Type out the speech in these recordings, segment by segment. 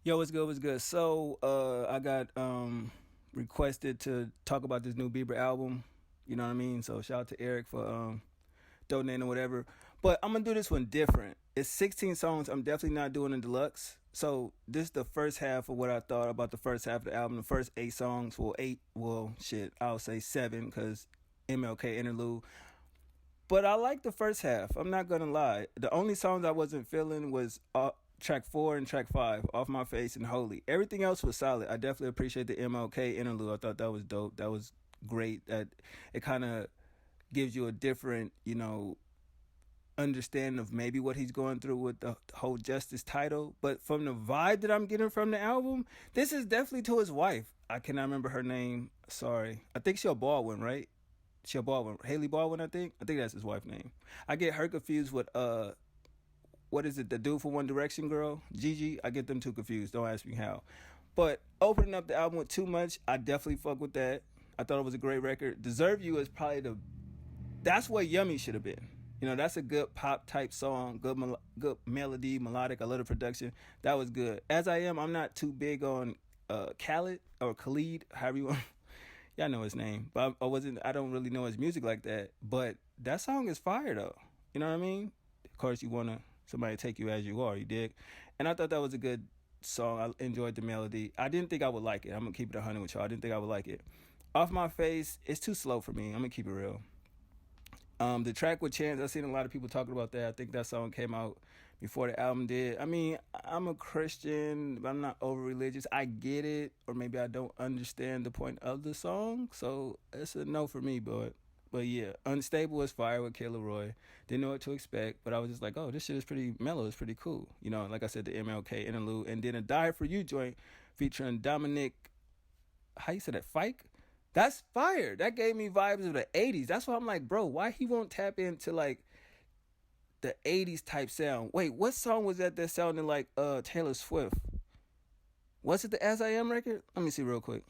Yo, what's good? What's good? So, I got requested to talk about this new Bieber album. You know what I mean? So, shout out to Eric for donating or whatever. But I'm gonna do this one different. It's 16 songs. I'm definitely not doing a deluxe. So, this is the first half of what I thought about the first half of the album. The first 8 songs, well, eight. Well, shit, I'll say seven because MLK interlude. But I like the first half. I'm not gonna lie. The only songs I wasn't feeling was track 4 and track 5, Off My Face and Holy. Everything else was solid. I definitely appreciate the MLK interlude. I thought that was dope. That was great. That it kind of gives you a different, understanding of maybe what he's going through with the whole Justice title. But from the vibe that I'm getting from the album, this is definitely to his wife. I cannot remember her name. Sorry. I think she's a Baldwin, right? She'll Baldwin, Haley Baldwin, I think. I think that's his wife's name. I get her confused with what is it? The dude for One Direction girl, Gigi. I get them two confused. Don't ask me how. But opening up the album with Too Much, I definitely fuck with that. I thought it was a great record. Deserve You is probably that's what Yummy should have been. That's a good pop type song, good melody, melodic. I love the production. That was good. As I Am, I'm not too big on Khaled or Khalid, however you want. Y'all know his name, but I don't really know his music like that. But that song is fire though. You know what I mean? Of course, you wanna somebody take you as you are. You dig? And I thought that was a good song. I enjoyed the melody. I didn't think I would like it. I'm gonna keep it 100 with y'all. I didn't think I would like it. Off My Face, it's too slow for me. I'm gonna keep it real. The track with Chance, I've seen a lot of people talking about that. I think that song came out before the album did. I mean, I'm a Christian, but I'm not over religious. I get it, or maybe I don't understand the point of the song. So it's a no for me, but yeah, Unstable is fire with Kayla Roy. Didn't know what to expect, but I was just like, oh, this shit is pretty mellow. It's pretty cool. Like I said, the MLK interlude, and then a Die For You joint featuring Dominic. How you say that? Fike. That's fire. That gave me vibes of the 80s. That's why I'm like, bro, why he won't tap into like the 80s type sound? Wait, what song was that sounded like Taylor Swift? Was it the As I Am record? Let me see real quick.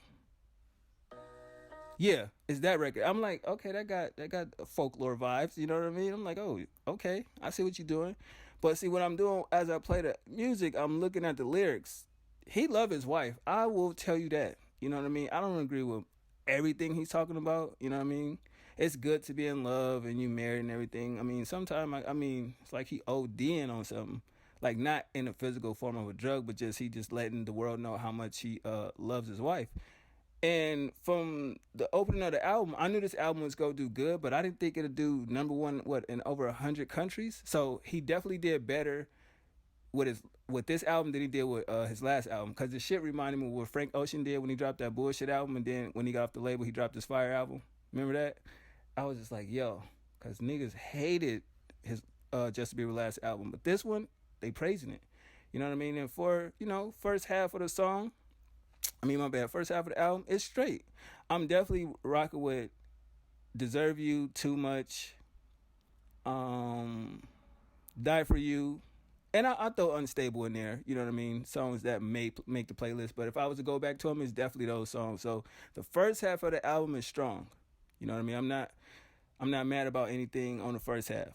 Yeah, it's that record. I'm like, okay, that got folklore vibes. You know what I mean? I'm like, oh, okay, I see what you're doing. But see, what I'm doing as I play the music, I'm looking at the lyrics. He love his wife. I will tell you that. You know what I mean? I don't agree with everything he's talking about. You know what I mean? It's good to be in love and you married and everything. I mean, sometimes I mean, it's like he ODing on something. Like not in a physical form of a drug, but just he just letting the world know how much he loves his wife. And from the opening of the album, I knew this album was gonna do good, but I didn't think it'd do number one in over 100 countries. So he definitely did better with this album than he did with his last album. Cause the shit reminded me of what Frank Ocean did when he dropped that bullshit album, and then when he got off the label, he dropped his fire album. Remember that? I was just like, yo, cause niggas hated his Justin Bieber last album, but this one they praising it. You know what I mean? And for first half of the song, my bad, first half of the album, it's straight. I'm definitely rocking with Deserve You, Too Much, Die For You, and I throw Unstable in there. You know what I mean? Songs that may make the playlist, but if I was to go back to them, it's definitely those songs. So the first half of the album is strong. You know what I mean? I'm not mad about anything on the first half.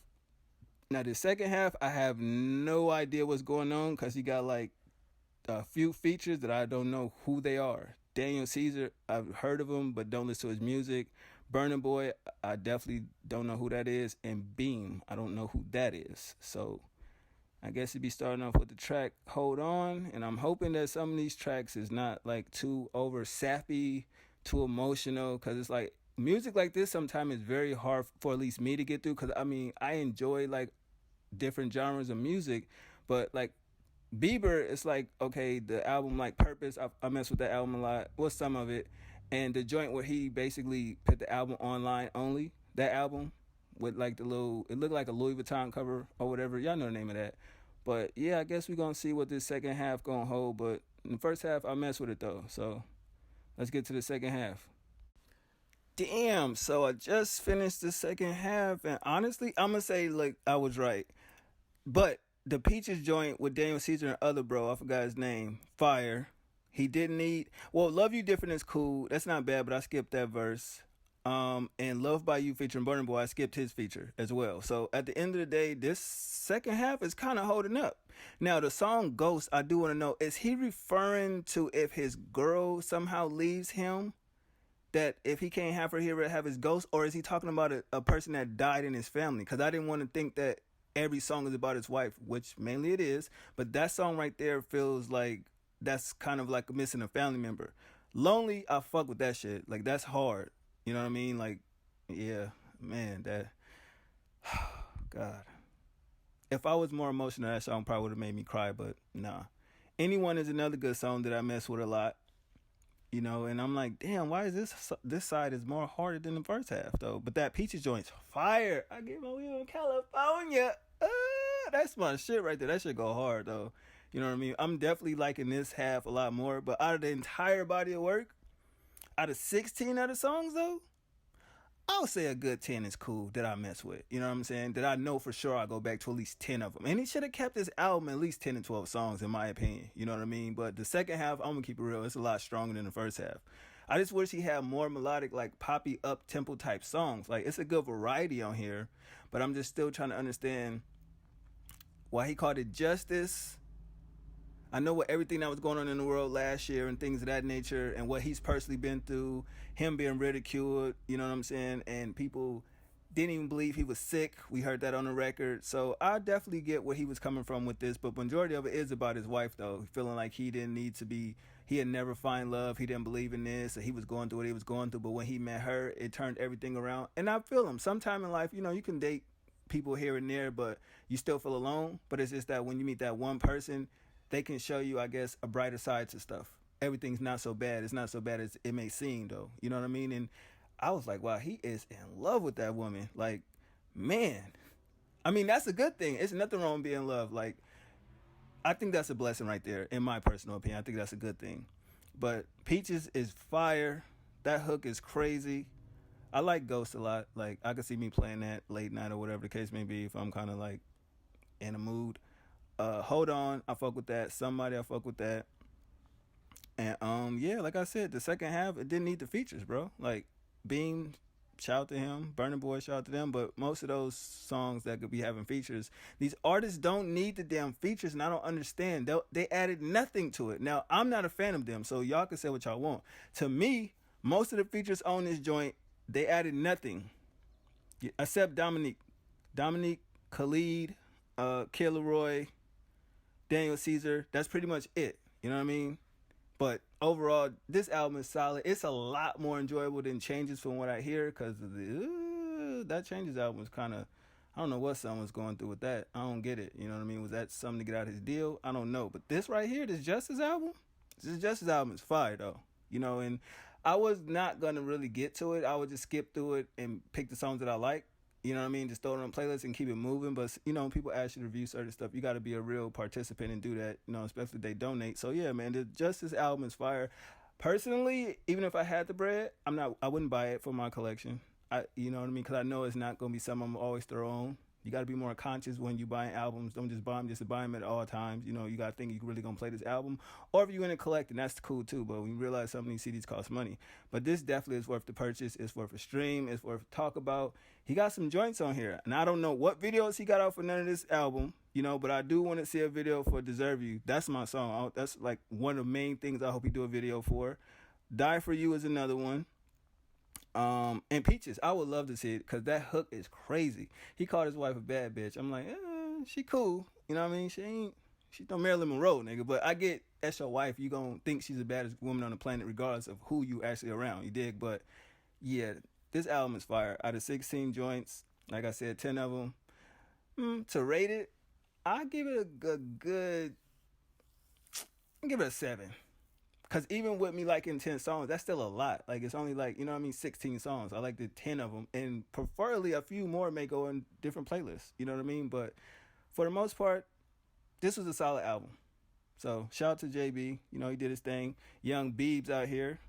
Now the second half, I have no idea what's going on because he got like a few features that I don't know who they are. Daniel Caesar, I've heard of him, but don't listen to his music. Burna Boy, I definitely don't know who that is. And Beam, I don't know who that is. So I guess it'd be starting off with the track Hold On. And I'm hoping that some of these tracks is not like too over sappy, too emotional. Because it's like music like this sometimes is very hard for at least me to get through. Because I enjoy like different genres of music. But like Bieber, it's like, okay, the album like Purpose, I mess with that album a lot. Well, some of it. And the joint where he basically put the album online only, that album with like it looked like a Louis Vuitton cover or whatever. Y'all know the name of that. But yeah, I guess we're going to see what this second half going to hold. But in the first half, I mess with it though. So let's get to the second half. Damn, so I just finished the second half. And honestly, I'm going to say, like, I was right. But the Peaches joint with Daniel Caesar and other bro, I forgot his name, fire. He didn't need, well, Love You Different is cool. That's not bad, but I skipped that verse. And Love by You featuring Burna Boy, I skipped his feature as well. So at the end of the day, this second half is kind of holding up. Now the song Ghost, I do want to know, is he referring to if his girl somehow leaves him, that if he can't have her, he would have his ghost, or is he talking about a person that died in his family? Because I didn't want to think that every song is about his wife, which mainly it is, but that song right there feels like that's kind of like missing a family member. Lonely, I fuck with that shit. Like that's hard. You know what I mean? Like, yeah, man, that God. If I was more emotional, that song probably would have made me cry, but nah. Anyone is another good song that I mess with a lot. And I'm like, damn, why is this side is more harder than the first half though? But that Peaches joint's fire. I get my wheel in California. That's my shit right there. That shit go hard though. You know what I mean? I'm definitely liking this half a lot more. But out of the entire body of work, out of 16 other songs though, I would say a good 10 is cool that I mess with. You know what I'm saying? That I know for sure I go back to at least 10 of them. And he should have kept this album at least 10 and 12 songs, in my opinion. You know what I mean? But the second half, I'm going to keep it real. It's a lot stronger than the first half. I just wish he had more melodic, like poppy up tempo type songs. Like, it's a good variety on here. But I'm just still trying to understand why he called it Justice. I know what everything that was going on in the world last year and things of that nature, and what he's personally been through, him being ridiculed, you know what I'm saying, and people didn't even believe he was sick. We heard that on the record. So I definitely get where he was coming from with this, but majority of it is about his wife though, feeling like he didn't need to be, he had never find love, he didn't believe in this, and he was going through what he was going through, but when he met her, it turned everything around. And I feel him. Sometime in life, you can date people here and there, but you still feel alone. But it's just that when you meet that one person, they can show you, I guess, a brighter side to stuff. Everything's not so bad. It's not so bad as it may seem, though. You know what I mean? And I was like, wow, he is in love with that woman. Like, man. I mean, that's a good thing. It's nothing wrong with being in love. Like, I think that's a blessing right there, in my personal opinion. I think that's a good thing. But Peaches is fire. That hook is crazy. I like Ghost a lot. Like, I could see me playing that late night or whatever the case may be if I'm kind of, like, in a mood. Hold On, I fuck with that. Somebody, I fuck with that. And yeah, like I said, the second half, it didn't need the features, bro. Like Beam, shout out to him. Burna Boy, shout out to them. But most of those songs that could be having features, these artists don't need the damn features, and I don't understand. They added nothing to it. Now, I'm not a fan of them, so y'all can say what y'all want. To me, most of the features on this joint, they added nothing. Except Dominique, Khalid, Kid Laroi, Daniel Caesar. That's pretty much it. You know what I mean? But overall, this album is solid. It's a lot more enjoyable than Changes from what I hear, because that Changes album was kind of, I don't know what someone's going through with that. I don't get it. You know what I mean? Was that something to get out of his deal? I don't know. But this right here, this Justice album is fire though. And I was not going to really get to it. I would just skip through it and pick the songs that I like. You know what I mean? Just throw it on playlists and keep it moving. But, when people ask you to review certain stuff, you got to be a real participant and do that, especially if they donate. So, yeah, man, the Justice album is fire. Personally, even if I had the bread, I wouldn't buy it for my collection. You know what I mean? Because I know it's not going to be something I'm going to always throw on. You got to be more conscious when you buying albums. Don't just buy them just to buy them at all times. You got to think you really going to play this album. Or if you're going to collect, and that's cool too. But when you realize some of these CDs cost money. But this definitely is worth the purchase. It's worth a stream. It's worth a talk about. He got some joints on here. And I don't know what videos he got out for none of this album. But I do want to see a video for Deserve You. That's my song. That's like one of the main things I hope he do a video for. Die For You is another one. And Peaches, I would love to see it because that hook is crazy. He called his wife a bad bitch. I'm like, she cool. You know what I mean? She's no Marilyn Monroe, nigga. But I get that's your wife. You gonna think she's the baddest woman on the planet regardless of who you actually around. You dig? But yeah, this album is fire. Out of 16 joints, like I said, 10 of them. To rate it, I give it a good. I give it a 7. Because even with me liking 10 songs, that's still a lot. Like, it's only 16 songs. I like the 10 of them. And preferably a few more may go in different playlists. You know what I mean? But for the most part, this was a solid album. So, shout out to JB. He did his thing. Young Biebs out here.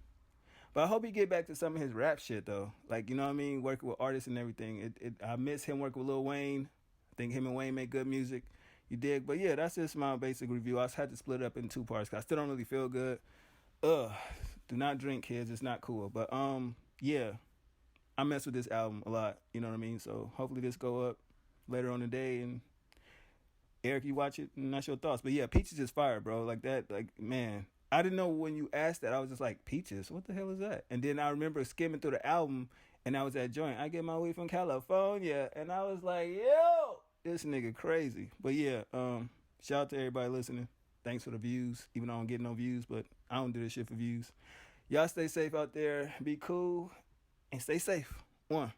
But I hope he get back to some of his rap shit, though. Like, you know what I mean? Working with artists and everything. I miss him working with Lil Wayne. I think him and Wayne make good music. You dig? But, yeah, that's just my basic review. I had to split it up in 2 parts because I still don't really feel good. Do not drink, kids. It's not cool. But yeah, I mess with this album a lot. You know what I mean? So hopefully this go up later on the day, and Eric, you watch it, and that's your thoughts. But yeah, Peaches is fire, bro. Like that, like man. I didn't know when you asked that. I was just like, Peaches, what the hell is that? And then I remember skimming through the album, and I was at joint. I get my weed from California, and I was like, yo, this nigga crazy. But yeah, shout out to everybody listening. Thanks for the views, even though I don't get no views, but I don't do this shit for views. Y'all stay safe out there. Be cool and stay safe. One.